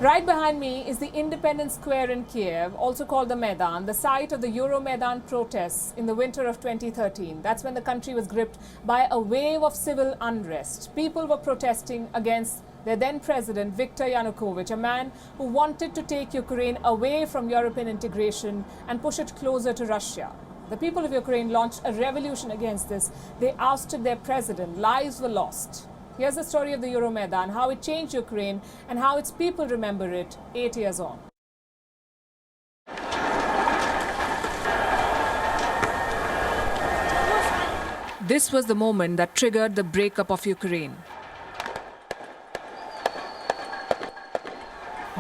Right behind me is the Independence Square in Kyiv, also called the Maidan, the site of the Euromaidan protests in the winter of 2013. That's when the country was gripped by a wave of civil unrest. People were protesting against their then president, Viktor Yanukovych, a man who wanted to take Ukraine away from European integration and push it closer to Russia. The people of Ukraine launched a revolution against this. They ousted their president. Lives were lost. Here's the story of the Euromaidan, how it changed Ukraine and how its people remember it 8 years on. This was the moment that triggered the breakup of Ukraine.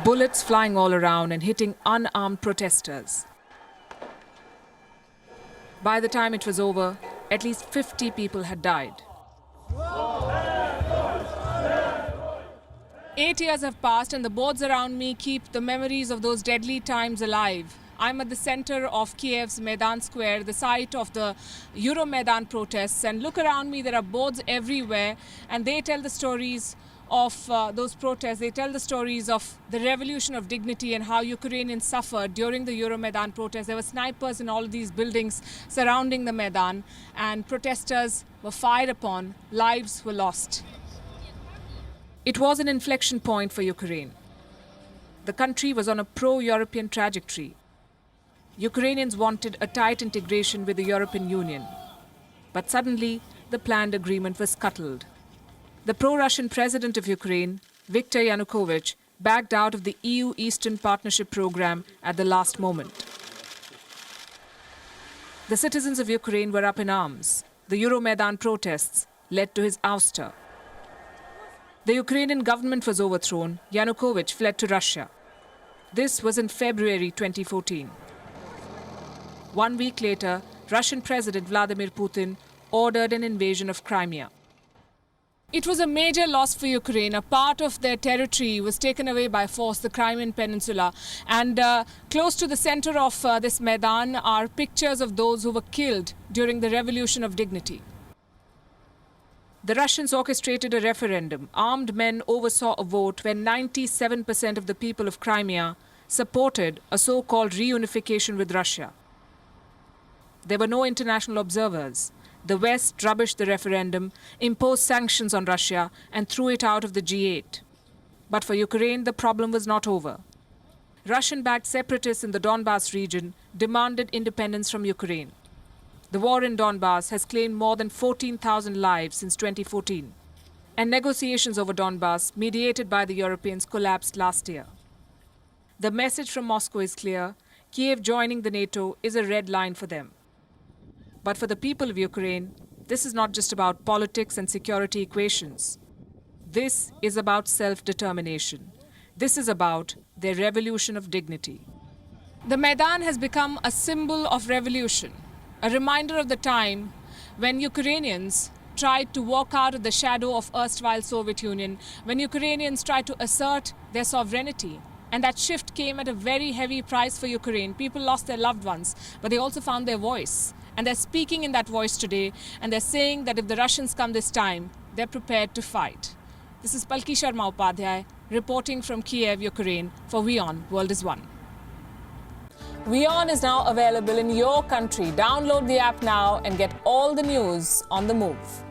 Bullets flying all around and hitting unarmed protesters. By the time it was over, at least 50 people had died. 8 years have passed and the boards around me keep the memories of those deadly times alive. I'm at the center of Kyiv's Maidan Square, the site of the Euromaidan protests, and look around me, there are boards everywhere and they tell the stories of those protests. They tell the stories of the revolution of dignity and how Ukrainians suffered during the Euromaidan protests. There were snipers in all of these buildings surrounding the Maidan and protesters were fired upon, lives were lost. It was an inflection point for Ukraine. The country was on a pro-European trajectory. Ukrainians wanted a tight integration with the European Union. But suddenly, the planned agreement was scuttled. The pro-Russian president of Ukraine, Viktor Yanukovych, backed out of the EU Eastern Partnership program at the last moment. The citizens of Ukraine were up in arms. The Euromaidan protests led to his ouster. The Ukrainian government was overthrown. Yanukovych fled to Russia. This was in February 2014. 1 week later, Russian President Vladimir Putin ordered an invasion of Crimea. It was a major loss for Ukraine. A part of their territory was taken away by force, the Crimean Peninsula. And close to the center of this Maidan are pictures of those who were killed during the Revolution of Dignity. The Russians orchestrated a referendum. Armed men oversaw a vote where 97% of the people of Crimea supported a so-called reunification with Russia. There were no international observers. The West rubbished the referendum, imposed sanctions on Russia, and threw it out of the G8. But for Ukraine, the problem was not over. Russian-backed separatists in the Donbas region demanded independence from Ukraine. The war in Donbas has claimed more than 14,000 lives since 2014. And negotiations over Donbas, mediated by the Europeans, collapsed last year. The message from Moscow is clear. Kyiv joining the NATO is a red line for them. But for the people of Ukraine, this is not just about politics and security equations. This is about self-determination. This is about their revolution of dignity. The Maidan has become a symbol of revolution, a reminder of the time when Ukrainians tried to walk out of the shadow of erstwhile Soviet Union, when Ukrainians tried to assert their sovereignty. And that shift came at a very heavy price for Ukraine. People lost their loved ones, but they also found their voice. And they're speaking in that voice today, and they're saying that if the Russians come this time, they're prepared to fight. This is Palki Sharma reporting from Kyiv, Ukraine for WION World is One. WION is now available in your country. Download the app now and get all the news on the move.